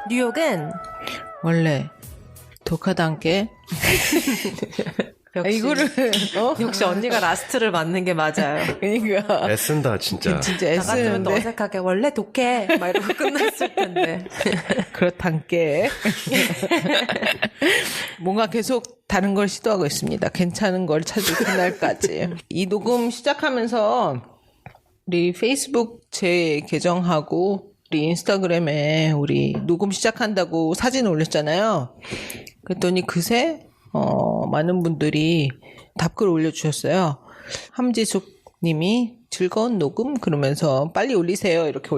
뉴욕은 원래 독하다 함께 역시, 이거를 역시 언니가 라스트를 맞는 게 맞아요. 그러니까 애쓴다 진짜. 진짜 나 같으면 또 애쓰는데 어색하게 원래 독해 막 이러고 끝났을 텐데. 그렇단께 뭔가 계속 다른 걸 시도하고 있습니다. 괜찮은 걸 찾을 그날까지. 이 녹음 시작하면서 우리 페이스북 제 계정하고 우리 인스타그램에 우리 녹음 시작한다고 사진 올렸잖아요. 그랬더니 그새 많은 분들이 답글 올려주셨어요. 함지숙 님이 즐거운 녹음 그러면서 빨리 올리세요 이렇게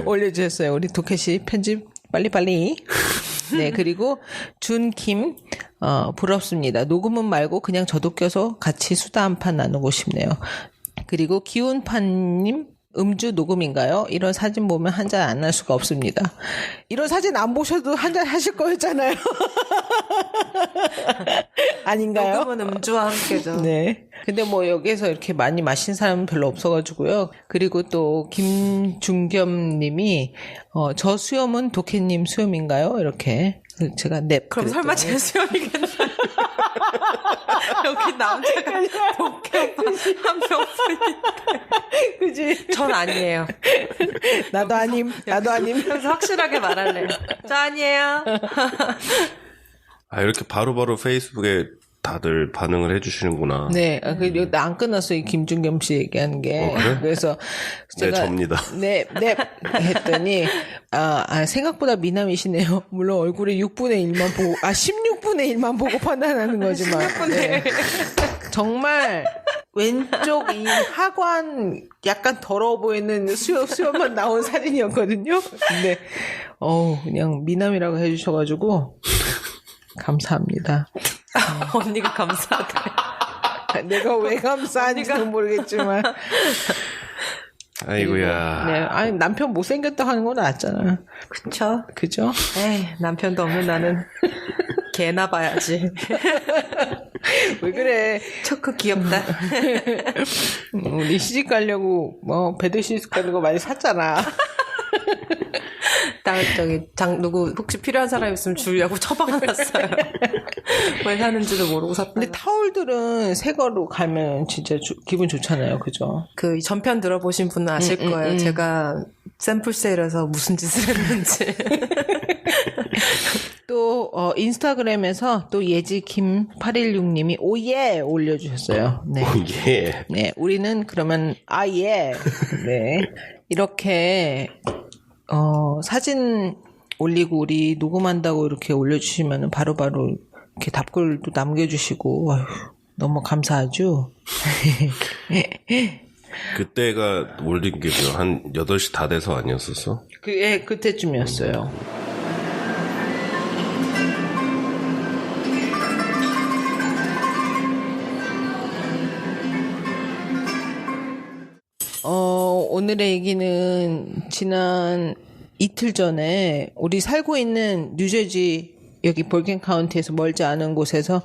올려주셨어요. 우리 도케시 편집 빨리빨리. 네, 그리고 준김 부럽습니다. 녹음은 말고 그냥 저도 껴서 같이 수다 한 판 나누고 싶네요. 그리고 기운판님 음주 녹음인가요? 이런 사진 보면 한잔 안 할 수가 없습니다. 이런 사진 안 보셔도 한잔 하실 거였잖아요. 아닌가요? 녹음은 음주와 함께죠. 네. 근데 뭐 여기에서 이렇게 많이 마신 사람은 별로 없어가지고요. 그리고 또 김중겸 님이 저 수염은 도케님 수염인가요? 이렇게 제가 넵. 그럼 설마 제 수염이겠나? 여기 남자가 독해 한 명뿐인데. 그지? 전 아니에요. 나도 아님. 그래서 확실하게 말할래요. 저 아니에요. 이렇게 바로바로 페이스북에 다들 반응을 해주시는구나. 네, 안 끝났어요. 이 김준겸 씨 얘기하는 게. 그래? 그래서 네, 접니다. 네, 했더니, 생각보다 미남이시네요. 물론 얼굴의 6분의 1만 보고, 16분의 1만 보고 판단하는 거지만. 16분의 네. 정말, 왼쪽 이 하관 약간 더러워 보이는 수염만 나온 사진이었거든요. 근데, 그냥 미남이라고 해주셔가지고, 감사합니다. 언니가 감사하대. 내가 왜 감사한지는 모르겠지만. 아이고야. 네, 아니 남편 못생겼다 하는 건 낫잖아. 그죠? 에이, 남편도 없는 나는 개나 봐야지. 왜 그래? 초크 귀엽다. 우리 시집 가려고 배드시트 가는 거 많이 샀잖아. 누구 혹시 필요한 사람 있으면 주려고 처방해놨어요. 왜 사는지도 모르고 샀다. 근데 타올들은 새 거로 가면 진짜 기분 좋잖아요, 그죠? 그 전편 들어보신 분은 아실 거예요. 제가 샘플 세일에서 무슨 짓을 했는지. 또 인스타그램에서 또 예지킴 816님이 오예 올려주셨어요. 네. 예. 네, 우리는 그러면 예. 네. 이렇게 사진 올리고 우리 녹음한다고 이렇게 올려주시면 바로바로 이렇게 답글도 남겨주시고 너무 감사하죠. 그때가 올린 게 한 8시 다 돼서 아니었었어? 그때쯤이었어요. 오늘의 얘기는 지난 이틀 전에 우리 살고 있는 뉴저지 여기 볼겐 카운티에서 멀지 않은 곳에서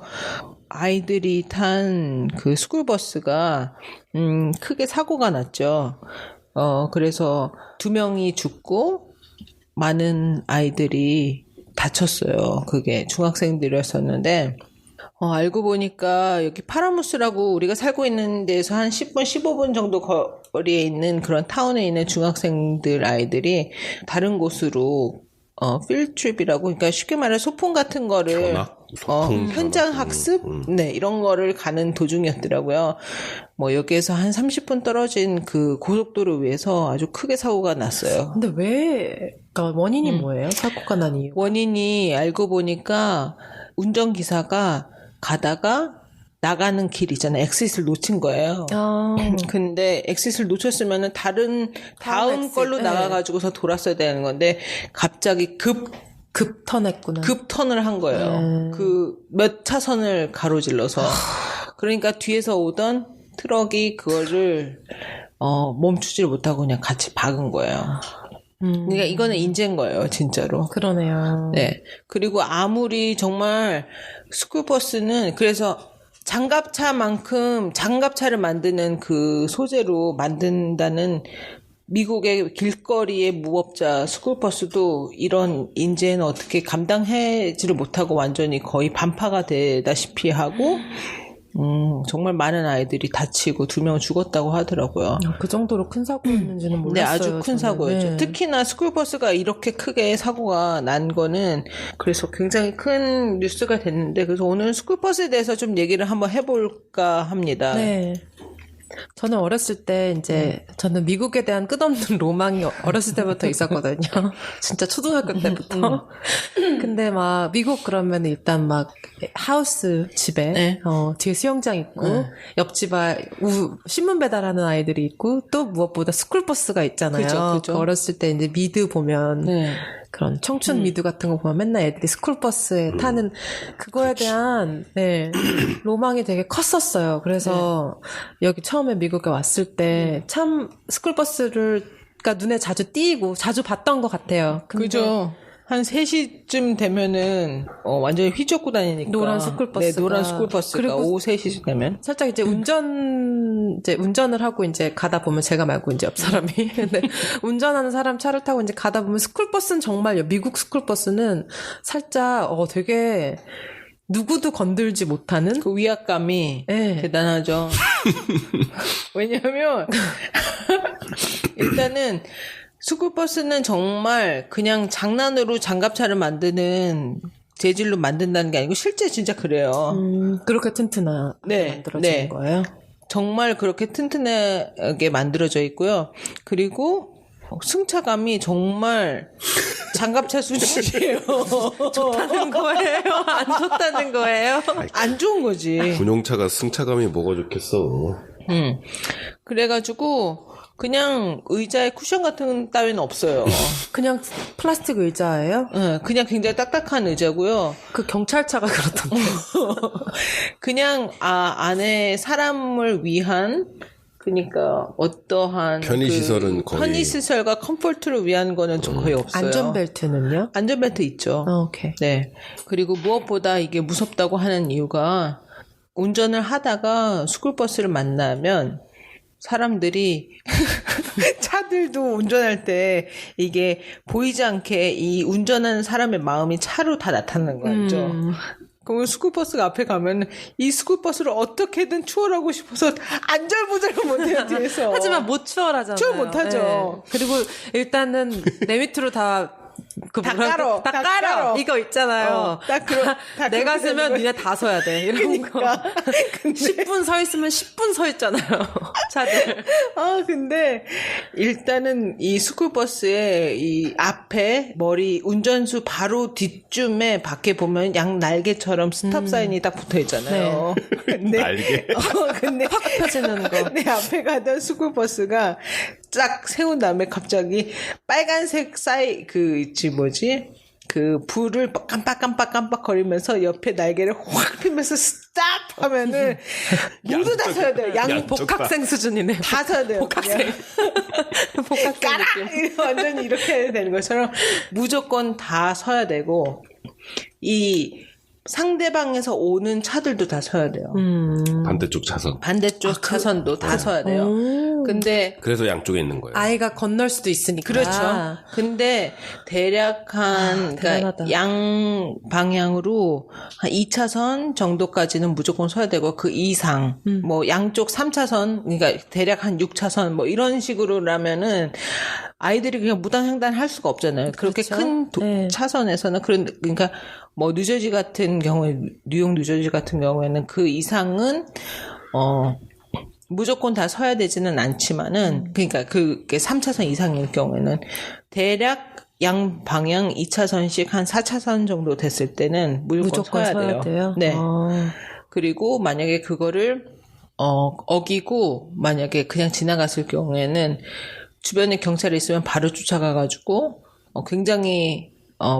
아이들이 탄 그 스쿨버스가 크게 사고가 났죠. 그래서 2명이 죽고 많은 아이들이 다쳤어요. 그게 중학생들이었었는데 알고 보니까 여기 파라무스라고 우리가 살고 있는 데에서 한 10분, 15분 정도 거리에 있는 그런 타운에 있는 중학생들 아이들이 다른 곳으로 필드트립이라고 그러니까 쉽게 말해 소풍 같은 거를 현장 학습 네 이런 거를 가는 도중이었더라고요. 뭐 여기에서 한 30분 떨어진 그 고속도로 위에서 아주 크게 사고가 났어요. 근데 그러니까 원인이 뭐예요? 사고가 난 이유? 원인이 알고 보니까 운전기사가 가다가 나가는 길 있잖아요. 엑싯을 놓친 거예요. 근데 엑싯을 놓쳤으면은 다음 걸로 나가가지고서 돌았어야 되는 건데 갑자기 급턴했구나. 급턴을 한 거예요. 그 몇 차선을 가로질러서. 그러니까 뒤에서 오던 트럭이 그거를 멈추지를 못하고 그냥 같이 박은 거예요. 그러니까 이거는 인재인 거예요, 진짜로. 그러네요. 네. 그리고 아무리 정말 스쿨버스는 그래서 장갑차를 만드는 그 소재로 만든다는 미국의 길거리의 무법자 스쿨버스도 이런 인재는 어떻게 감당하지를 못하고 완전히 거의 반파가 되다시피 하고 정말 많은 아이들이 다치고 2명 죽었다고 하더라고요. 그 정도로 큰 사고였는지는 몰랐어요. 네, 아주 큰 저는. 사고였죠. 네. 특히나 스쿨버스가 이렇게 크게 사고가 난 거는 그래서 굉장히 큰 뉴스가 됐는데 그래서 오늘 스쿨버스에 대해서 좀 얘기를 한번 해볼까 합니다. 네. 저는 어렸을 때 이제 저는 미국에 대한 끝없는 로망이 어렸을 때부터 있었거든요. 진짜 초등학교 때부터. 근데 막 미국 그러면 일단 막 하우스 집에 네. 뒤에 수영장 있고 옆집에 신문 배달하는 아이들이 있고 또 무엇보다 스쿨버스가 있잖아요. 그죠. 그 어렸을 때 이제 미드 보면 네. 그런 청춘 미드 같은 거 보면 맨날 애들이 스쿨버스에 타는 그거에 대한 로망이 되게 컸었어요. 그래서 여기 처음에 미국에 왔을 때 참 스쿨버스가 눈에 자주 띄고 자주 봤던 것 같아요. 근데 그죠. 한 3시쯤 되면은 완전히 휘젓고 다니니까 노란 스쿨버스가. 네, 노란 스쿨버스가 그리고 오후 3시 되면 살짝 이제 운전을 하고 이제 가다 보면 제가 말고 이제 옆 사람이 근데 운전하는 사람 차를 타고 이제 가다 보면 스쿨버스는 정말요. 미국 스쿨버스는 살짝 되게 누구도 건들지 못하는 그 위압감이 네. 대단하죠. 왜냐하면 일단은 스쿨버스는 정말 그냥 장난으로 장갑차를 만드는 재질로 만든다는 게 아니고 실제 진짜 그래요. 그렇게 튼튼하게 네, 만들어지는 네. 거예요. 정말 그렇게 튼튼하게 만들어져 있고요. 그리고 승차감이 정말 장갑차 수준이에요. 좋다는 거예요? 안 좋다는 거예요? 안 좋은 거지. 군용차가 승차감이 뭐가 좋겠어. 그래가지고 그냥 의자에 쿠션 같은 따위는 없어요. 그냥 플라스틱 의자예요? 그냥 굉장히 딱딱한 의자고요. 그 경찰차가 그렇던데. 그냥 안에 사람을 위한 그러니까 어떠한 편의시설은 거의- 편의시설과 컴포트를 위한 거는 좀 거의 없어요. 안전벨트는요? 안전벨트 있죠. 오케이. 네. 그리고 무엇보다 이게 무섭다고 하는 이유가 운전을 하다가 스쿨버스를 만나면 사람들이 차들도 운전할 때 이게 보이지 않게 이 운전하는 사람의 마음이 차로 다 나타나는 거 알죠? 그러면 스쿨버스가 앞에 가면 이 스쿨버스를 어떻게든 추월하고 싶어서 안절부절을 못해요 뒤에서. 하지만 못 추월하잖아요. 추월 못하죠. 그리고 일단은 내 밑으로 다 다 깔어. 다 다 깔아. 깔어. 이거 있잖아요. 다 내가 그렇게 쓰면 되는 니네 다 서야 돼. 이런 그러니까. 거. 10분 서 있으면 10분 서 있잖아요. 차들. 근데 일단은 이 스쿨버스의 이 앞에 머리 운전수 바로 뒷쯤에 밖에 보면 양 날개처럼 스탑 사인이 딱 붙어 있잖아요. 근데 날개. 근데 확 펴지는 거. 내 앞에 가던 스쿨버스가 쫙 세운 다음에 갑자기 빨간색 그 불을 깜빡 거리면서 옆에 날개를 확 피면서 스탑 하면은 모두 다 서야 돼요. 복학생 수준이네. 다 서야 돼요. 복학생. 복학생 까라! 느낌. 완전히 이렇게 되는 것처럼 무조건 다 서야 되고 이 상대방에서 오는 차들도 다 서야 돼요. 반대쪽 차선. 반대쪽 차선도 다 서야 돼요. 근데 그래서 양쪽에 있는 거예요. 아이가 건널 수도 있으니까. 그렇죠. 근데 대략 그러니까 대단하다. 양 방향으로 한 2차선 정도까지는 무조건 서야 되고 그 이상 뭐 양쪽 3차선 그러니까 대략 한 6차선 뭐 이런 식으로라면은 아이들이 그냥 무단횡단 할 수가 없잖아요. 그렇게 그렇죠. 큰 네. 차선에서는 그러니까 뭐 뉴저지 같은 경우에 뉴욕 뉴저지 같은 경우에는 그 이상은 무조건 다 서야 되지는 않지만은 그러니까 그게 3차선 이상일 경우에는 대략 양 방향 2차선씩 한 4차선 정도 됐을 때는 무조건 서야 돼요. 네. 그리고 만약에 그거를 어기고 만약에 그냥 지나갔을 경우에는 주변에 경찰이 있으면 바로 쫓아가가지고 굉장히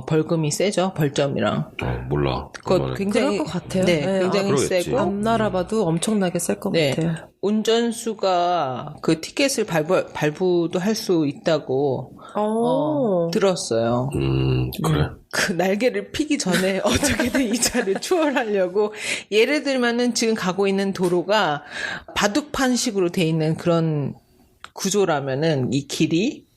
벌금이 세죠. 벌점이랑. 몰라. 그거 그거는. 굉장히 그럴 것 같아요. 네, 네. 굉장히 그러겠지. 세고. 앞나라 봐도 엄청나게 셀 것 네. 같아요. 운전수가 그 티켓을 발부도 할 수 있다고 들었어요. 그래. 그 날개를 피기 전에 어떻게든 이 차를 추월하려고 예를 들면은 지금 가고 있는 도로가 바둑판식으로 돼 있는 그런 구조라면은 이 길이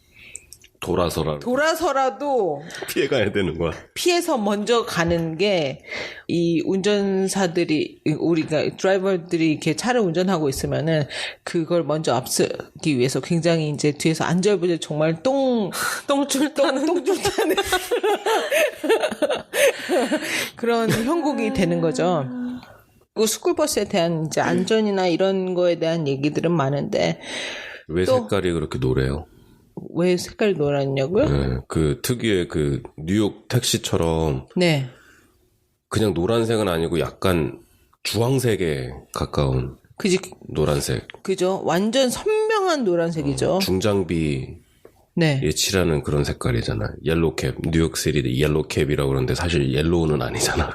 돌아서라도 피해가야 되는 거야. 피해서 먼저 가는 게 이 운전사들이 우리가 드라이버들이 이렇게 차를 운전하고 있으면은 그걸 먼저 앞서기 위해서 굉장히 이제 뒤에서 안절부절 정말 똥줄 타는 그런 형국이 되는 거죠. 그 스쿨버스에 대한 이제 안전이나 이런 거에 대한 얘기들은 많은데 왜 색깔이 그렇게 노래요? 왜 색깔이 노랗냐고요? 네, 그 특유의 그 뉴욕 택시처럼 네. 그냥 노란색은 아니고 약간 주황색에 가까운 그지, 노란색. 그죠? 완전 선명한 노란색이죠. 중장비 네. 예치라는 그런 색깔이잖아. 옐로캡, 뉴욕시티 옐로캡이라고 그러는데 사실 옐로우는 아니잖아.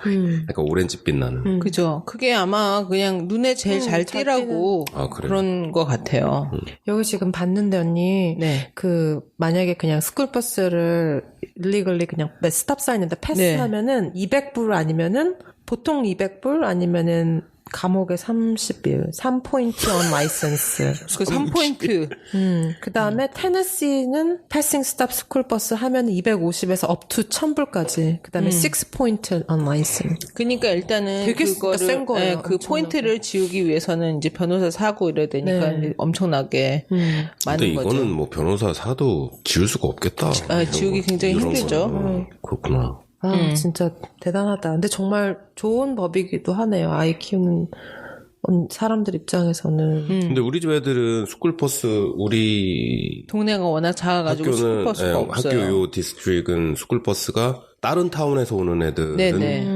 약간 오렌지빛 나는. 그죠. 그게 아마 그냥 눈에 제일 잘 잘 띄라고 아, 그래요? 그런 것 같아요. 여기 지금 봤는데 언니 네. 그 만약에 그냥 스쿨버스를 일리걸리 그냥 스탑사인인데 패스하면은 200불 아니면은 보통 200불 아니면은 감옥에 30일 3포인트 on license. 그 3포인트. 그 다음에 테네시는 패싱 스탑 스쿨버스 하면 250에서 up to 1000불까지. 그 다음에 6포인트 on license. 그러니까 일단은 되게 그거를 센 거예요, 예, 그 엄청나게. 포인트를 지우기 위해서는 이제 변호사 사고 이래야 되니까 네. 이제 엄청나게 근데 많은 이거는 거죠. 뭐 변호사 사도 지울 수가 없겠다. 지우기 굉장히 이런 힘들죠. 거는. 그렇구나. 아, 진짜 대단하다. 근데 정말 좋은 법이기도 하네요. 아이 키우는 사람들 입장에서는. 근데 우리 집 애들은 스쿨버스 우리 동네가 워낙 작아가지고 스쿨버스가 없어요. 학교 요 디스트릭은 스쿨버스가 다른 타운에서 오는 애들은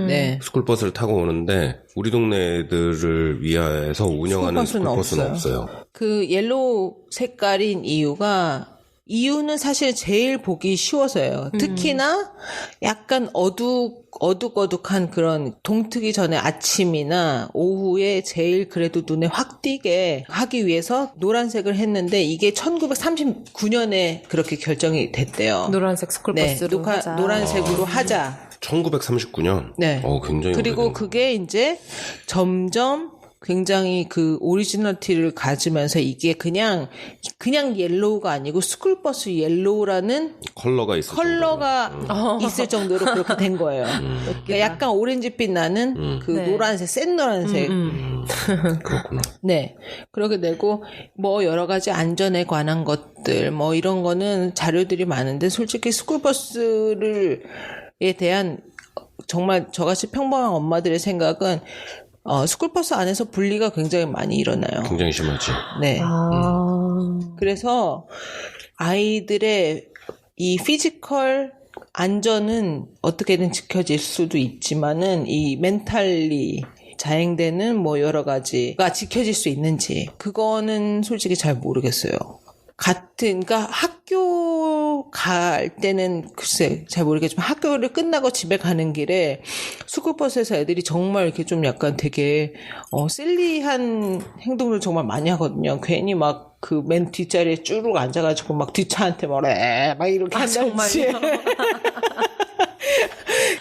네. 스쿨버스를 타고 오는데 우리 동네 애들을 위해서 운영하는 스쿨버스는 스쿨버스는 없어요. 그 옐로우 색깔인 이유는 사실 제일 보기 쉬워서요. 특히나 약간 어둑어둑한 그런 동트기 전에 아침이나 오후에 제일 그래도 눈에 확 띄게 하기 위해서 노란색을 했는데 이게 1939년에 그렇게 결정이 됐대요. 노란색 스쿨버스로 하자. 노란색으로 하자. 1939년. 네. 굉장히 그리고 오래된 그게 이제 점점 굉장히 그 오리지널티를 가지면서 이게 그냥 옐로우가 아니고 스쿨버스 옐로우라는 컬러가 있을 컬러가 있을 정도로 그렇게 된 거예요. 그러니까 약간 오렌지빛 나는 그 네. 노란색, 센 노란색. 그렇구나. 네. 그렇게 되고, 뭐, 여러 가지 안전에 관한 것들, 뭐, 이런 거는 자료들이 많은데, 솔직히 스쿨버스에 대한, 정말 저같이 평범한 엄마들의 생각은, 스쿨버스 안에서 분리가 굉장히 많이 일어나요. 굉장히 심하지. 네. 아. 그래서, 아이들의 이 피지컬 안전은 어떻게든 지켜질 수도 있지만은, 이 멘탈리, 자행되는 뭐 여러 가지가 지켜질 수 있는지 그거는 솔직히 잘 모르겠어요. 그러니까 학교 갈 때는 글쎄 잘 모르겠지만 학교를 끝나고 집에 가는 길에 스쿨버스에서 애들이 정말 이렇게 좀 약간 되게 실리한 행동을 정말 많이 하거든요. 괜히 막 그 맨 뒷자리에 쭈룩 앉아가지고 막 뒷차한테 뭐래 막 이렇게 한다든지.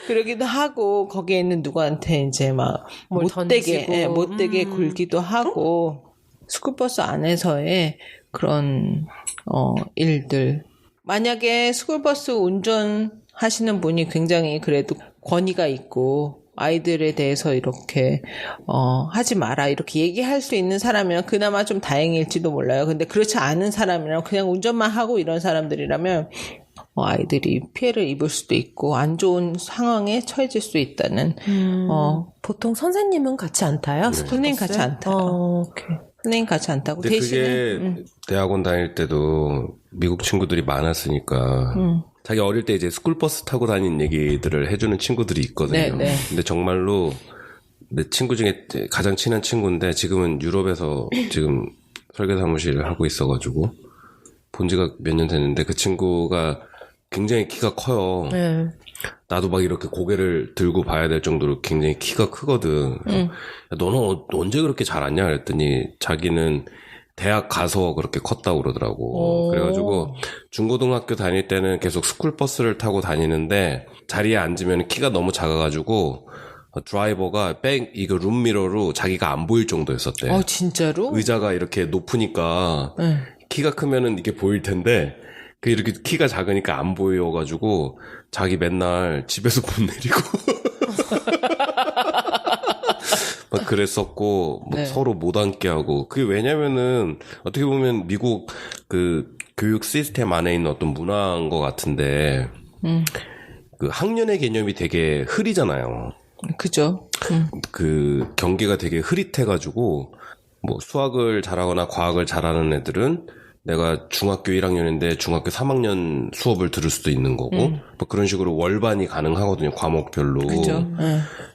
그러기도 하고 거기에 있는 누구한테 이제 막 뭘 못되게 던지고. 못되게 굴기도 하고 스쿨버스 안에서의 그런 일들. 만약에 스쿨버스 운전하시는 분이 굉장히 그래도 권위가 있고 아이들에 대해서 이렇게 하지 마라 이렇게 얘기할 수 있는 사람이면 그나마 좀 다행일지도 몰라요. 근데 그렇지 않은 사람이랑 그냥 운전만 하고 이런 사람들이라면 아이들이 피해를 입을 수도 있고 안 좋은 상황에 처해질 수 있다는 보통 선생님은 같이 안 타요? 선생님 같이 안 타요. 오케이. 선생님 같이 안 타고 근데 대신에 그게 대학원 다닐 때도 미국 친구들이 많았으니까 자기 어릴 때 이제 스쿨버스 타고 다닌 얘기들을 해주는 친구들이 있거든요. 네. 근데 정말로 내 친구 중에 가장 친한 친구인데 지금은 유럽에서 지금 설계 사무실을 하고 있어가지고 본 지가 몇 년 됐는데 그 친구가 굉장히 키가 커요. 네. 나도 막 이렇게 고개를 들고 봐야 될 정도로 굉장히 키가 크거든. 야, 너는 언제 그렇게 자랐냐 그랬더니 자기는 대학 가서 그렇게 컸다고 그러더라고. 그래가지고 중고등학교 다닐 때는 계속 스쿨버스를 타고 다니는데 자리에 앉으면 키가 너무 작아가지고 드라이버가 이거 룸미러로 자기가 안 보일 정도였었대. 진짜로? 의자가 이렇게 높으니까 키가 크면은 이게 보일 텐데 그 이렇게 키가 작으니까 안 보여가지고 자기 맨날 집에서 못 내리고 막 그랬었고 뭐 네. 서로 못 앉게 하고 그게 왜냐면은 어떻게 보면 미국 그 교육 시스템 안에 있는 어떤 문화인 것 같은데 그 학년의 개념이 되게 흐리잖아요. 그죠. 그 경계가 되게 흐릿해가지고 뭐 수학을 잘하거나 과학을 잘하는 애들은 내가 중학교 1학년인데 중학교 3학년 수업을 들을 수도 있는 거고 뭐 그런 식으로 월반이 가능하거든요. 과목별로. 그죠.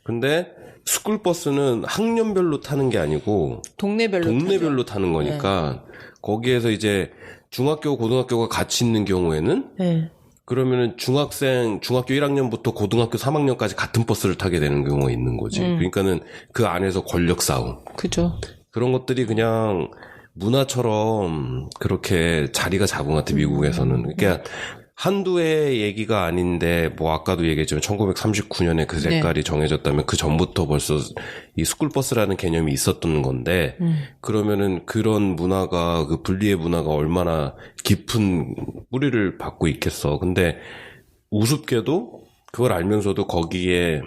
근데 스쿨버스는 학년별로 타는 게 아니고 동네별로 타는 거니까 거기에서 이제 중학교, 고등학교가 같이 있는 경우에는 네. 그러면은 중학교 1학년부터 고등학교 3학년까지 같은 버스를 타게 되는 경우가 있는 거지. 그러니까는 그 안에서 권력 싸움. 그죠. 그런 것들이 그냥 문화처럼 그렇게 자리가 잡은 것 같아, 미국에서는. 그러니까 한두 해의 얘기가 아닌데, 뭐 아까도 얘기했지만 1939년에 그 색깔이 정해졌다면 그 전부터 벌써 이 스쿨버스라는 개념이 있었던 건데, 그러면은 그런 문화가, 그 분리의 문화가 얼마나 깊은 뿌리를 받고 있겠어. 근데 우습게도 그걸 알면서도 거기에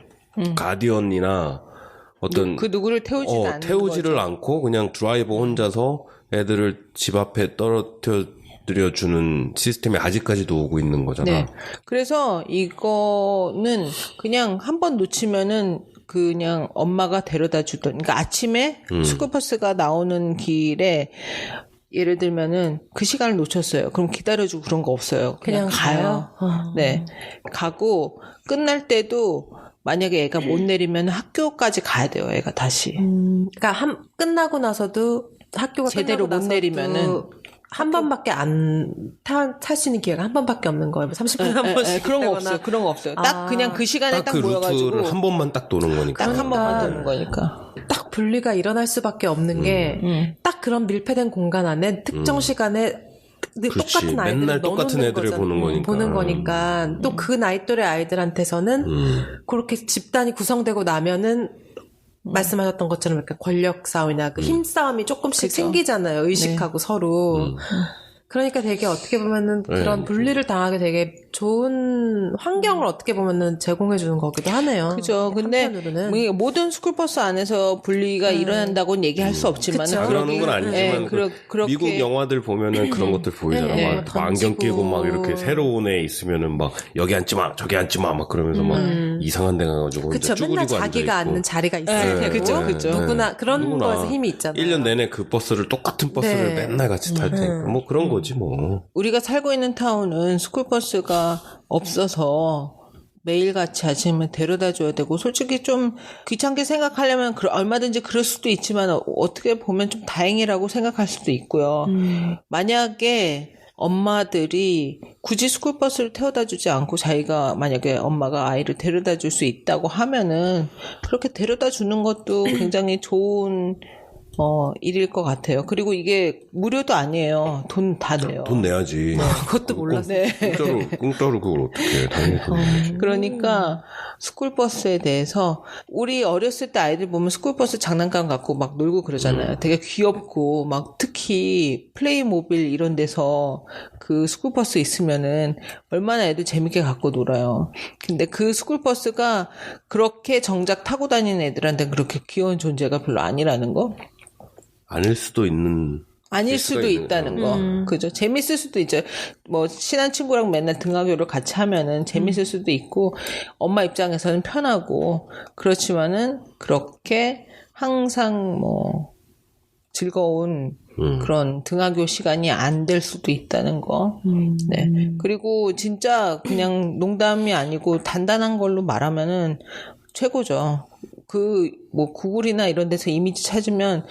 가디언이나 어떤 그 누구를 태우지도 않는 태우지를 거죠. 않고 그냥 드라이버 혼자서 애들을 집 앞에 떨어뜨려 주는 시스템이 아직까지도 오고 있는 거잖아. 네. 그래서 이거는 그냥 한 번 놓치면은 그냥 엄마가 데려다 주던. 그러니까 아침에 스쿨버스가 나오는 길에 예를 들면은 그 시간을 놓쳤어요. 그럼 기다려주고 그런 거 없어요. 그냥 가요. 네. 가고 끝날 때도 만약에 애가 못 내리면 학교까지 가야 돼요. 애가 다시. 그러니까 끝나고 나서도 학교가 제대로 끝나고 못 나서도 내리면은 한 번밖에 탈 수 있는 기회가 한 번밖에 없는 거예요. 30분에 한 번씩 그런 거 되거나. 없어요. 그런 거 없어요. 딱 그냥 그 시간에 딱 딱 그 모여가지고 루트를 한 번만 딱 도는 거니까. 딱 한 번만 그러니까 도는 거니까. 딱 분리가 일어날 수밖에 없는 게 딱 그런 밀폐된 공간 안에 특정 시간에 그렇지. 똑같은 아이들을 맨날 똑같은 넣어놓는 애들을 거잖아. 보는 거니까. 또 그 나이 또래 아이들한테서는 그렇게 집단이 구성되고 나면은 말씀하셨던 것처럼 이렇게 권력 싸움이나 그 힘 싸움이 조금씩 그죠. 생기잖아요. 의식하고 서로. 그러니까 되게 어떻게 보면은 그런 분리를 당하게 되게 좋은 환경을 어떻게 보면은 제공해 주는 거기도 하네요. 그죠. 근데 한편으로는. 뭐 모든 스쿨버스 안에서 분리가 일어난다고는 얘기할 수 없지만 그쵸. 그러는 건 아니지만 그렇게 미국 영화들 보면은 그런 것들 보이잖아. 네, 막 던지고. 안경 끼고 막 이렇게 새로운 애 있으면은 막 여기 앉지 마, 저기 앉지 마, 막 그러면서 막 이상한 데 가가지고 그쵸. 혼자 맨날 쭈그리고 자기가 앉아있고. 앉는 자리가 있을 네, 테고. 그쵸, 그쵸. 누구나 그런 누구나 거에서 힘이 있잖아요. 1년 내내 그 버스를 똑같은 버스를 네. 맨날 같이 탈 테니까 뭐 그런 거지 뭐. 우리가 살고 있는 타운은 스쿨버스가 없어서 매일같이 아침에 데려다 줘야 되고 솔직히 좀 귀찮게 생각하려면 얼마든지 그럴 수도 있지만 어떻게 보면 좀 다행이라고 생각할 수도 있고요. 만약에 엄마들이 굳이 스쿨버스를 태워다 주지 않고 자기가 만약에 엄마가 아이를 데려다 줄 수 있다고 하면은 그렇게 데려다 주는 것도 굉장히 좋은 일일 것 같아요. 그리고 이게 무료도 아니에요. 돈 다 내요. 돈 내야지. 그것도 몰랐어요. 공짜로 그걸 어떻게 해. 당연히 돈 내야지. 그러니까 스쿨버스에 대해서 우리 어렸을 때 아이들 보면 스쿨버스 장난감 갖고 막 놀고 그러잖아요. 되게 귀엽고 막 특히 플레이모빌 이런 데서 그 스쿨버스 있으면은 얼마나 애들 재밌게 갖고 놀아요. 근데 그 스쿨버스가 그렇게 정작 타고 다니는 애들한테 그렇게 귀여운 존재가 별로 아니라는 거? 아닐 수도 있는. 아닐 수가 수도 있는 있다는 거. 그죠. 재밌을 수도 있죠. 뭐, 친한 친구랑 맨날 등하교를 같이 하면은 재밌을 수도 있고, 엄마 입장에서는 편하고, 그렇지만은, 그렇게 항상 뭐, 즐거운 그런 등하교 시간이 안 될 수도 있다는 거. 네. 그리고 진짜 그냥 농담이 아니고 단단한 걸로 말하면은 최고죠. 뭐, 구글이나 이런 데서 이미지 찾으면,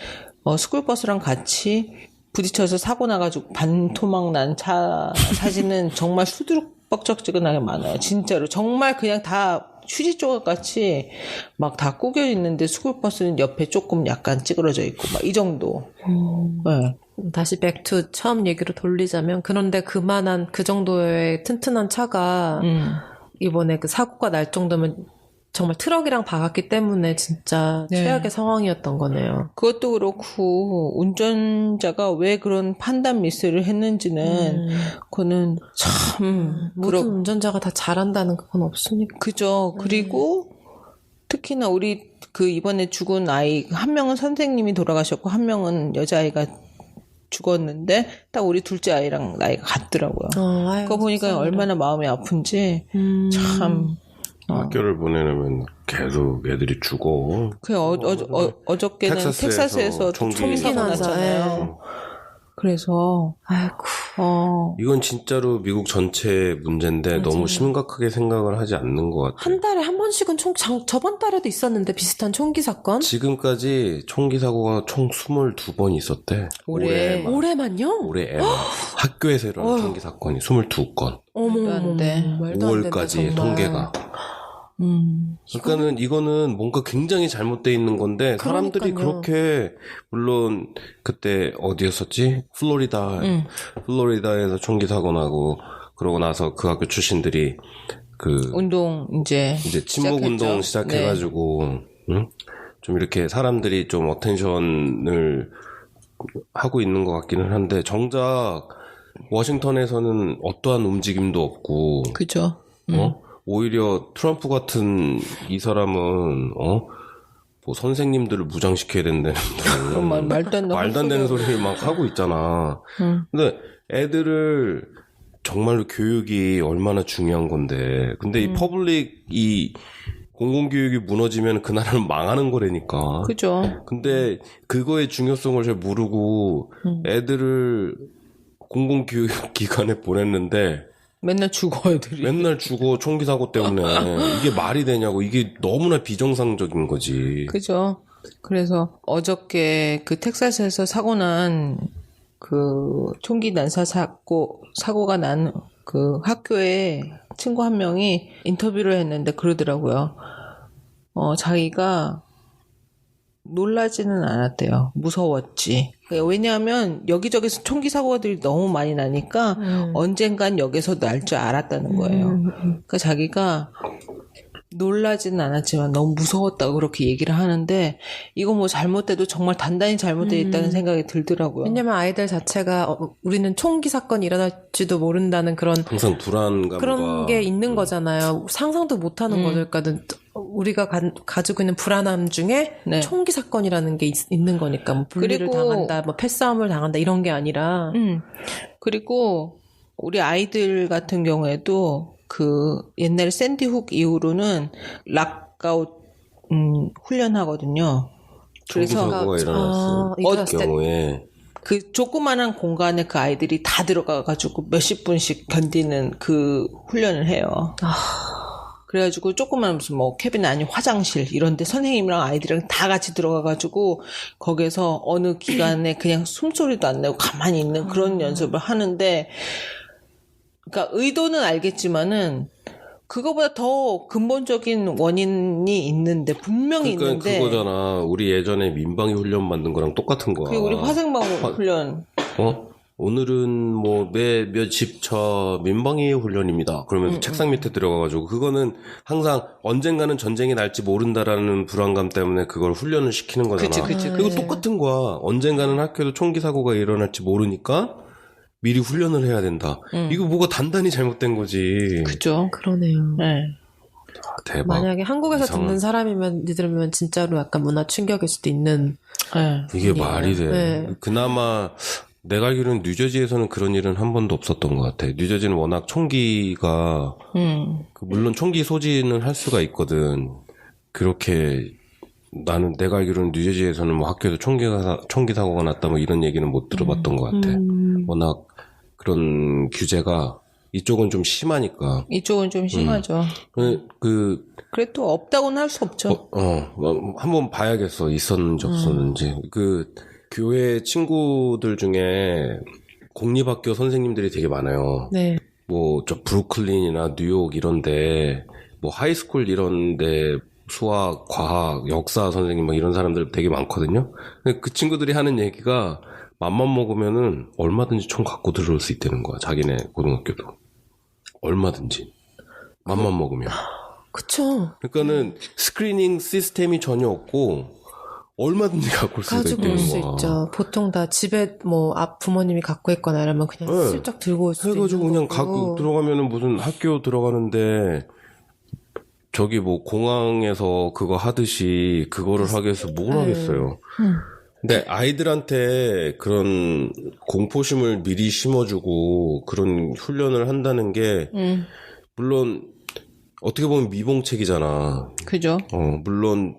스쿨버스랑 같이 부딪혀서 사고 나가지고 반토막 난 차 사진은 정말 수두룩뻑적지근하게 많아요. 진짜로. 정말 그냥 다 휴지 조각 같이 막 다 꾸겨 있는데 스쿨버스는 옆에 조금 약간 찌그러져 있고 막 이 정도. 네. 다시 백투 처음 얘기로 돌리자면 그런데 그만한 그 정도의 튼튼한 차가 이번에 그 사고가 날 정도면 정말 트럭이랑 박았기 때문에 진짜 네. 최악의 상황이었던 거네요. 그것도 그렇고 운전자가 왜 그런 판단 미스를 했는지는 그거는 참 모든 운전자가 다 잘한다는 그건 없으니까. 그죠. 그리고 특히나 우리 그 이번에 죽은 아이 한 명은 선생님이 돌아가셨고 한 명은 여자아이가 죽었는데 딱 우리 둘째 아이랑 나이가 같더라고요. 아유, 그거 보니까 속상하다. 얼마나 마음이 아픈지 참. 학교를 보내려면 계속 애들이 죽어. 그 어저께는 텍사스에서 총기 사고 난사, 났잖아요. 그래서 아이고. 이건 진짜로 미국 전체 문제인데 너무 심각하게 생각을 하지 않는 것 같아요. 한 달에 한 번씩은 저번 달에도 있었는데 비슷한 총기 사건? 지금까지 총기 사고가 총 22번 있었대. 올해. 올해만요? 올해 학교에서 일어난 총기 사건이 22건. 말도 안 돼. 말도 안 된다, 5월까지 정말. 통계가. 그러니까는 이거는 뭔가 굉장히 잘못돼 있는 건데 사람들이 그러니까요. 그렇게 물론 그때 어디였었지? 플로리다에서 총기 사고 나고 그러고 나서 그 학교 출신들이 그 운동 이제 친목 운동 시작해가지고 응? 좀 이렇게 사람들이 좀 어텐션을 하고 있는 것 같기는 한데 정작 워싱턴에서는 어떠한 움직임도 없고 그죠. 오히려 트럼프 같은 이 사람은 뭐 선생님들을 무장시켜야 된다는 그런 말도 안 되는 소리를 막 하고 있잖아. 근데 애들을 정말로 교육이 얼마나 중요한 건데 근데 이 퍼블릭 이 공공교육이 무너지면 그 나라는 망하는 거라니까. 그죠. 근데 그거의 중요성을 잘 모르고 애들을 공공교육기관에 보냈는데 맨날 죽어 애들이. 맨날 죽어 총기 사고 때문에 이게 말이 되냐고. 이게 너무나 비정상적인 거지. 그죠. 그래서 어저께 그 텍사스에서 사고 난 그 총기 난사 사고가 난 그 학교에 친구 한 명이 인터뷰를 했는데 그러더라고요. 자기가 놀라지는 않았대요. 무서웠지. 왜냐하면 여기저기서 총기 사고들이 너무 많이 나니까 언젠간 여기서 날 줄 알았다는 거예요. 그러니까 자기가 놀라지는 않았지만 너무 무서웠다고 그렇게 얘기를 하는데 이거 뭐 잘못돼도 정말 단단히 잘못되어 있다는 생각이 들더라고요. 왜냐면 아이들 자체가 우리는 총기 사건이 일어날지도 모른다는 그런 항상 게 있는 거잖아요. 상상도 못하는 거죠. 그러니까 우리가 가지고 있는 불안함 중에 네. 총기 사건이라는 게 있는 거니까 뭐 분리를 그리고 당한다, 뭐 패싸움을 당한다 이런 게 아니라 그리고 우리 아이들 같은 경우에도 그 옛날에 샌디 훅 이후로는 락아웃 훈련하거든요. 총기 그래서 사고가 일어났을 일어났을 때 경우에 그 조그만한 공간에 그 아이들이 다 들어가가지고 몇십 분씩 견디는 그 훈련을 해요. 그래가지고 조그만 무슨 뭐 캐빈 아니면 화장실 이런데 선생님이랑 아이들이랑 다 같이 들어가가지고 거기서 어느 기간에 그냥 숨소리도 안 내고 가만히 있는 그런 연습을 하는데 그러니까 의도는 알겠지만은 그거보다 더 근본적인 원인이 있는데 분명히 그러니까 있는데 그거잖아. 우리 예전에 민방위 훈련 만든 거랑 똑같은 거야. 그리고 우리 화생방 훈련 오늘은 뭐 몇 집 차 민방위 훈련입니다. 그러면서 책상 밑에 들어가가지고 그거는 항상 언젠가는 전쟁이 날지 모른다라는 불안감 때문에 그걸 훈련을 시키는 거잖아. 그치. 그리고 똑같은 거야. 언젠가는 학교에도 총기 사고가 일어날지 모르니까 미리 훈련을 해야 된다. 이거 뭐가 단단히 잘못된 거지. 그죠. 그러네요. 네. 대박. 만약에 한국에서 이상한. 듣는 사람이면 들으면 진짜로 약간 문화 충격일 수도 있는. 네. 이게 말이 돼. 네. 그나마 내가 알기로는 뉴저지에서는 그런 일은 한 번도 없었던 것 같아. 뉴저지는 워낙 총기가 물론 총기 소지는 할 수가 있거든. 그렇게 나는 내가 알기로는 뉴저지에서는 뭐 학교에서 총기 사고가 났다 뭐 이런 얘기는 못 들어봤던 것 같아. 워낙 그런 규제가 이쪽은 좀 심하니까. 이쪽은 좀 심하죠. 그래도 없다고는 할 수 없죠. 한번 봐야겠어. 있었는지 없었는지. 그 교회 친구들 중에 공립학교 선생님들이 되게 많아요. 네. 뭐 저 브루클린이나 뉴욕 이런데 뭐 하이스쿨 이런데 수학, 과학, 역사 선생님 뭐 이런 사람들 되게 많거든요. 근데 그 친구들이 하는 얘기가 맘만 먹으면은 얼마든지 총 갖고 들어올 수 있다는 거야. 자기네 고등학교도 얼마든지 맘만 먹으면. 그쵸. 그러니까는 스크리닝 시스템이 전혀 없고 얼마든지 갖고 올 수가 가지고 올 있다는 수 거야. 있죠. 보통 다 집에 뭐 앞 부모님이 갖고 있거나 이러면 그냥 네. 슬쩍 들고 올 수 해가지고 있는 그냥 거고. 갖고 들어가면은 무슨 학교 들어가는데 저기 뭐 공항에서 그거 하듯이 그거를 하기 위해서 뭘 하겠어요. 근데 아이들한테 그런 공포심을 미리 심어주고 그런 훈련을 한다는 게 물론 어떻게 보면 미봉책이잖아. 그죠? 물론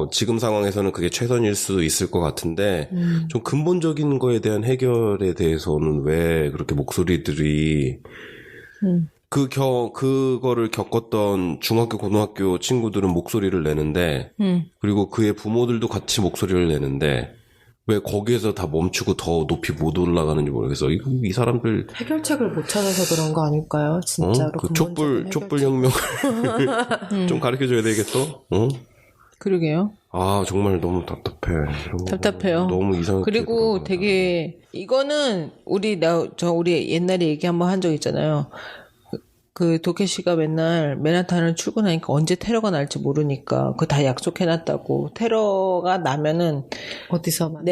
지금 상황에서는 그게 최선일 수도 있을 것 같은데 좀 근본적인 거에 대한 해결에 대해서는 왜 그렇게 목소리들이 그거를 겪었던 중학교, 고등학교 친구들은 목소리를 내는데, 그리고 그의 부모들도 같이 목소리를 내는데, 왜 거기에서 다 멈추고 더 높이 못 올라가는지 모르겠어. 이 사람들, 해결책을 못 찾아서 그런 거 아닐까요? 진짜로. 그 근본적인 촛불 해결책. 혁명을 좀 가르쳐 줘야 되겠어? 그러게요. 아, 정말 너무 답답해. 이런 거 답답해요. 너무 이상하게. 그리고 되게 이거는 우리 옛날에 얘기 한번 한 적 있잖아요. 그 도케 씨가 맨날 맨하탄을 출근하니까 언제 테러가 날지 모르니까 그거 다 약속해놨다고. 테러가 나면은 어디서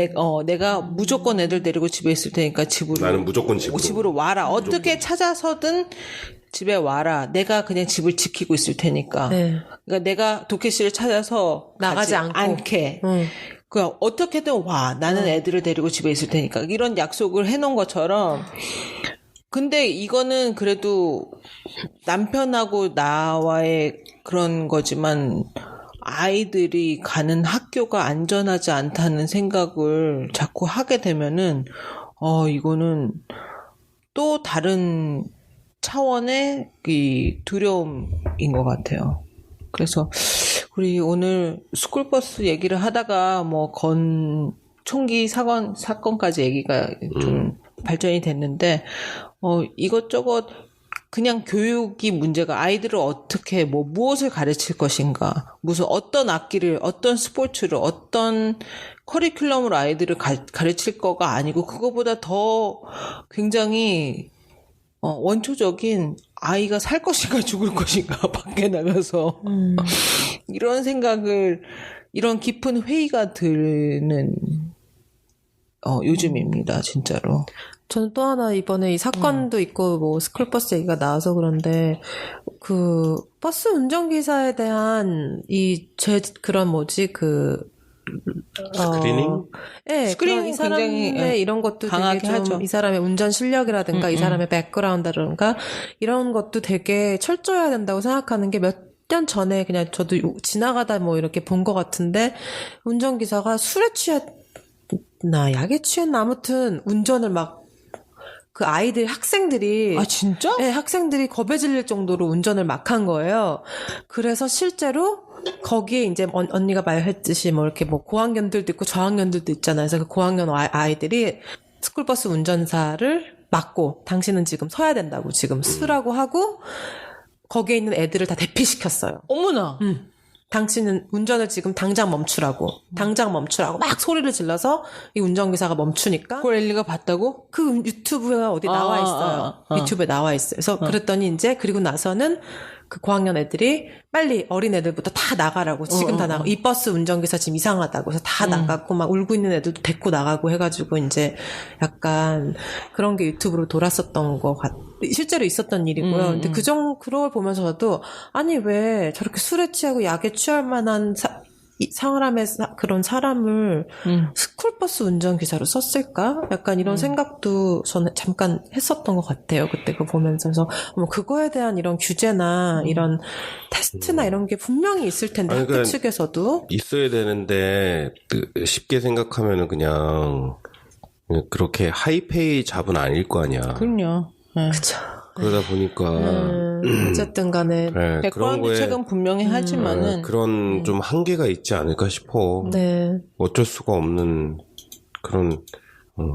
내가 무조건 애들 데리고 집에 있을 테니까 나는 무조건 집으로 와라. 어떻게 찾아서든 집에 와라. 내가 그냥 집을 지키고 있을 테니까. 네. 그러니까 내가 도케 씨를 찾아서 나가지 가지 않고. 않게. 그냥 어떻게든 와. 나는 애들을 데리고 집에 있을 테니까. 이런 약속을 해놓은 것처럼. 근데 이거는 그래도 남편하고 나와의 그런 거지만 아이들이 가는 학교가 안전하지 않다는 생각을 자꾸 하게 되면은 이거는 또 다른 차원의 이 두려움인 것 같아요. 그래서 우리 오늘 스쿨버스 얘기를 하다가 뭐 총기 사건까지 얘기가 좀 발전이 됐는데 이것저것 그냥 교육이 문제가 아이들을 어떻게 무엇을 가르칠 것인가, 무슨 어떤 악기를, 어떤 스포츠를, 어떤 커리큘럼으로 아이들을 가르칠 거가 아니고 그거보다 더 굉장히 원초적인 아이가 살 것인가 죽을 것인가 밖에 나가서 이런 생각을, 이런 깊은 회의가 드는 요즘입니다, 진짜로. 저는 또 하나 이번에 이 사건도 있고 뭐 스쿨버스 얘기가 나와서 그런데 그 버스 운전기사에 대한 그런 스크리닝? 네, 스크리닝 이 사람의 굉장히, 이런 것도 강하게 되게 좀 하죠. 이 사람의 운전 실력이라든가 이 사람의 백그라운드라든가 이런 것도 되게 철저해야 된다고 생각하는 게 몇 년 전에 그냥 저도 지나가다 뭐 이렇게 본 것 같은데 운전기사가 술에 취했나 약에 취했나 아무튼 운전을 막 그 학생들이. 아, 진짜? 네, 학생들이 겁에 질릴 정도로 운전을 막 한 거예요. 그래서 실제로 거기에 이제 언니가 말했듯이 뭐 이렇게 뭐 고학년들도 있고 저학년들도 있잖아요. 그래서 그 고학년 아이들이 스쿨버스 운전사를 막고 당신은 지금 서야 된다고 지금 쓰라고 하고 거기에 있는 애들을 다 대피시켰어요. 어머나. 당신은 운전을 지금 당장 멈추라고 막 소리를 질러서 이 운전기사가 멈추니까 그걸 엘리가 봤다고? 그 유튜브에 어디 나와 있어요. 유튜브에 나와 있어요. 그래서 그랬더니 이제 그리고 나서는 그 고학년 애들이 빨리 어린 애들부터 다 나가라고 지금 다 나가. 이 버스 운전기사 지금 이상하다고 해서 다 나가고 막 울고 있는 애들도 데리고 나가고 해가지고 이제 약간 그런 게 유튜브로 돌았었던 거 실제로 있었던 일이고요. 근데 그런 걸 보면서 저도 아니 왜 저렇게 술에 취하고 약에 취할 만한 그런 사람을 스쿨버스 운전기사로 썼을까? 약간 이런 생각도 저는 잠깐 했었던 것 같아요. 그때 그거 보면서. 그래서 뭐 그거에 대한 이런 규제나 이런 테스트나 이런 게 분명히 있을 텐데 아니, 학교 그러니까 측에서도. 있어야 되는데 쉽게 생각하면은 그냥 그렇게 하이페이 잡은 아닐 거 아니야. 그럼요. 네. 그쵸. 그러다 보니까 어쨌든 간에. 네, 그런 거에 책은 분명히 하지만은. 그런 좀 한계가 있지 않을까 싶어. 네. 어쩔 수가 없는 그런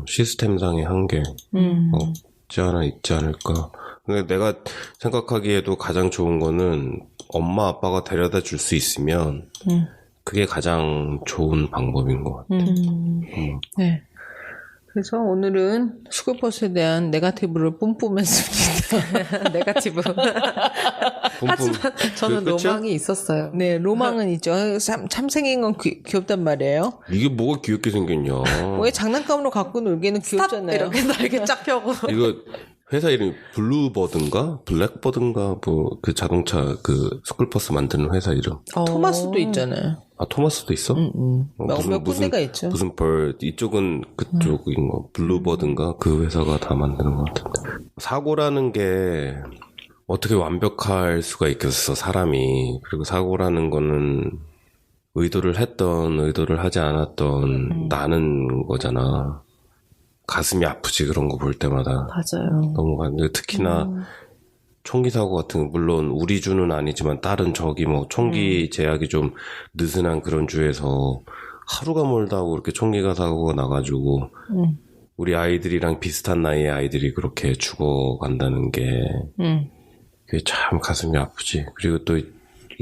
시스템상의 한계 없지 않아 있지 않을까. 근데 내가 생각하기에도 가장 좋은 거는 엄마 아빠가 데려다 줄 수 있으면 그게 가장 좋은 방법인 것 같아. 네. 그래서 오늘은 스쿨버스에 대한 네거티브를 뿜뿜했습니다. 네거티브. 하지만 저는 그게 끝이야? 로망이 있었어요. 네, 로망은 있죠. 참 생긴 건 귀엽단 말이에요. 이게 뭐가 귀엽게 생겼냐. 왜 장난감으로 갖고 놀기는 귀엽잖아요. 이렇게 날개 쫙 펴고. 이거 회사 이름이 블루버든가 블랙버든가 뭐 그 자동차 그 스쿨버스 만드는 회사 이름. 토마스도 있잖아요. 아 토마스도 있어? 몇 군데가 있죠. 무슨 벌 이쪽은 그쪽인 거 블루버든가 그 회사가 다 만드는 것 같은데. 사고라는 게 어떻게 완벽할 수가 있겠어 사람이. 그리고 사고라는 거는 의도를 했던 의도를 하지 않았던 나는 거잖아. 가슴이 아프지 그런 거 볼 때마다. 맞아요. 너무 특히나 총기 사고 같은 거 물론 우리 주는 아니지만 다른 저기 뭐 총기 제약이 좀 느슨한 그런 주에서 하루가 멀다 하고 그렇게 총기가 사고가 나가지고 우리 아이들이랑 비슷한 나이의 아이들이 그렇게 죽어간다는 게 그게 참 가슴이 아프지. 그리고 또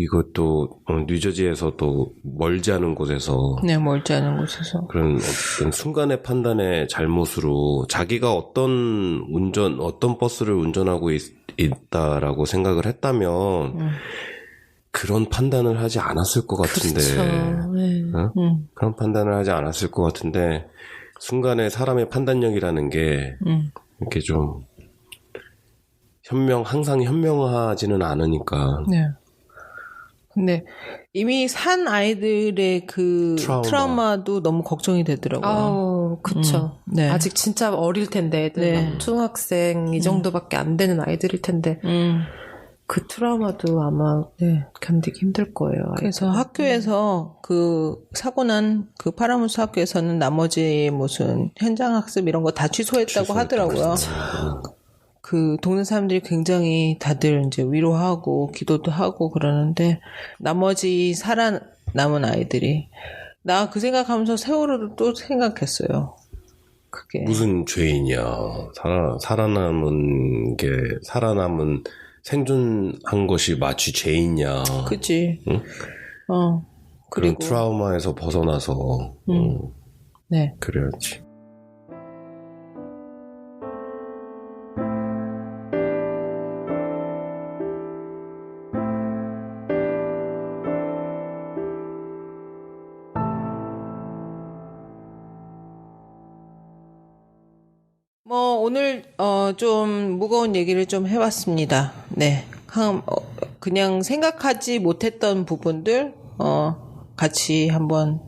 이것도 뉴저지에서 또 멀지 않은 곳에서 네, 멀지 않은 곳에서. 그런 어떤 순간의 판단의 잘못으로 자기가 어떤 버스를 운전하고 있다라고 생각을 했다면 그런 판단을 하지 않았을 것 같은데. 그렇죠. 네. 응? 그런 판단을 하지 않았을 것 같은데 순간에 사람의 판단력이라는 게 이렇게 좀 항상 현명하지는 않으니까. 네. 근데 이미 산 아이들의 그 트라우마도 너무 걱정이 되더라고요. 아우, 그쵸. 네. 아직 진짜 어릴 텐데, 애들 네. 막 초등학생 이 정도밖에 안 되는 아이들일 텐데, 그 트라우마도 아마 견디기 힘들 거예요. 그래서 학교에서 그 사고 난 그 파라무스 학교에서는 나머지 무슨 현장 학습 이런 거 다 취소했다고 하더라고요. 그 동네 사람들이 굉장히 다들 이제 위로하고 기도도 하고 그러는데 나머지 살아남은 아이들이 나 그 생각하면서 세월호를 또 생각했어요. 그게 무슨 죄인이야. 살아남은 생존한 것이 마치 죄인이야. 그치. 응? 그런 그리고 트라우마에서 벗어나서 네. 그래야지. 오늘 좀 무거운 얘기를 좀 해봤습니다. 네, 그냥 생각하지 못했던 부분들 같이 한번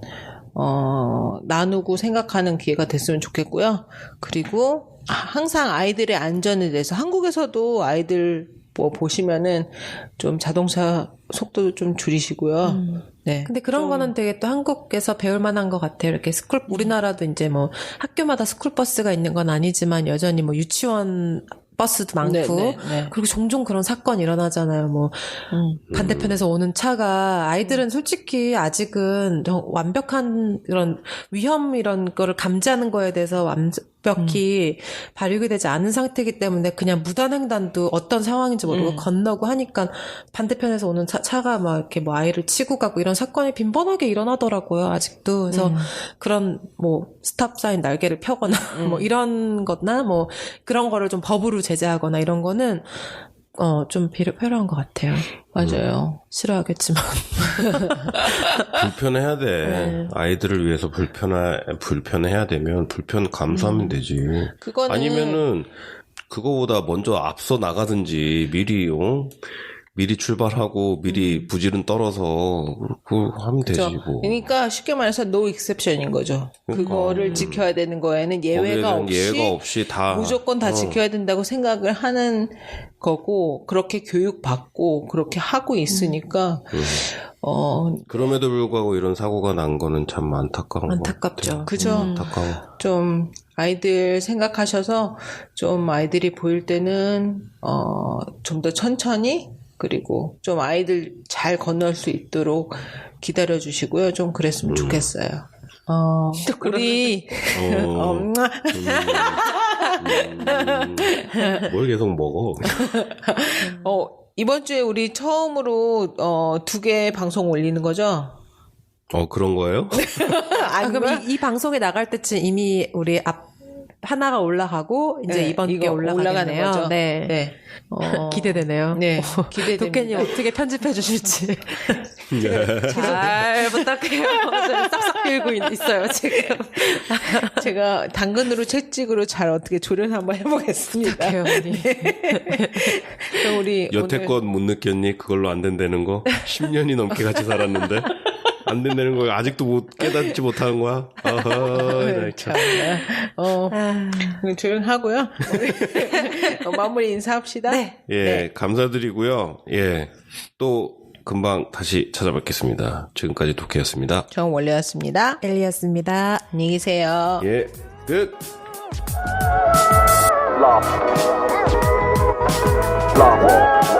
나누고 생각하는 기회가 됐으면 좋겠고요. 그리고 항상 아이들의 안전에 대해서 한국에서도 아이들 보시면은 좀 자동차 속도도 좀 줄이시고요. 네. 근데 그런 거는 되게 또 한국에서 배울 만한 것 같아요. 이렇게 우리나라도 이제 뭐 학교마다 스쿨버스가 있는 건 아니지만 여전히 뭐 유치원 버스도 많고 네. 그리고 종종 그런 사건이 일어나잖아요. 뭐 반대편에서 오는 차가 아이들은 솔직히 아직은 완벽한 그런 위험 이런 거를 감지하는 거에 대해서 완벽히 발육이 되지 않은 상태이기 때문에 그냥 무단횡단도 어떤 상황인지 모르고 건너고 하니까 반대편에서 오는 차가 막 이렇게 뭐 아이를 치고 가고 이런 사건이 빈번하게 일어나더라고요. 아직도. 그래서 그런 뭐 스탑 사인 날개를 펴거나 뭐 이런 거나 뭐 그런 거를 좀 법으로 제재하거나 이런 거는 좀 필요한 것 같아요. 맞아요. 싫어하겠지만. 불편해야 돼. 네. 아이들을 위해서 불편해야 되면 불편 감수하면 되지. 그거는 아니면은 그거보다 먼저 앞서 나가든지 미리 출발하고 미리 부지런 떨어서 그거 하면 되지 뭐. 그러니까 쉽게 말해서 no exception인 거죠. 그거를 지켜야 되는 거에는 예외가 없이 다 무조건 다 지켜야 된다고 생각을 하는 거고 그렇게 교육받고 그렇게 하고 있으니까 그럼에도 불구하고 이런 사고가 난 거는 참 안타깝죠. 그죠? 안타까워. 좀 아이들 생각하셔서 좀 아이들이 보일 때는 좀 더 천천히 그리고 좀 아이들 잘 건널 수 있도록 기다려 주시고요. 좀 그랬으면 좋겠어요. 우리 뭘 계속 먹어? 이번 주에 우리 처음으로 2개 방송 올리는 거죠? 그런 거예요? 그럼 이 방송에 나갈 때쯤 이미 우리 하나가 올라가고 이제 네, 이번 게 이거 올라가는 올라가겠네요. 거죠. 네. 네. 기대되네요. 네, 기대됩니다. 도깨님 어떻게 편집해 주실지 네. 잘 부탁해요. 저는 싹싹 빌고 있어요 지금. 제가 당근으로 채찍으로 잘 어떻게 조련 한번 해보겠습니다. 부탁해요, 언니. 그럼 우리 여태껏 못 느꼈니? 그걸로 안 된다는 거? 10년이 넘게 같이 살았는데 안 된다는 거 아직도 못 깨닫지 못하는 거야? 아하, 나 참. 그럼 조용하고요. 마무리 인사합시다. 네. 예, 감사드리고요. 예, 또 금방 다시 찾아뵙겠습니다. 지금까지 도케였습니다. 전 원래였습니다. 엘리였습니다. 안녕히 계세요. 예, 끝. Love.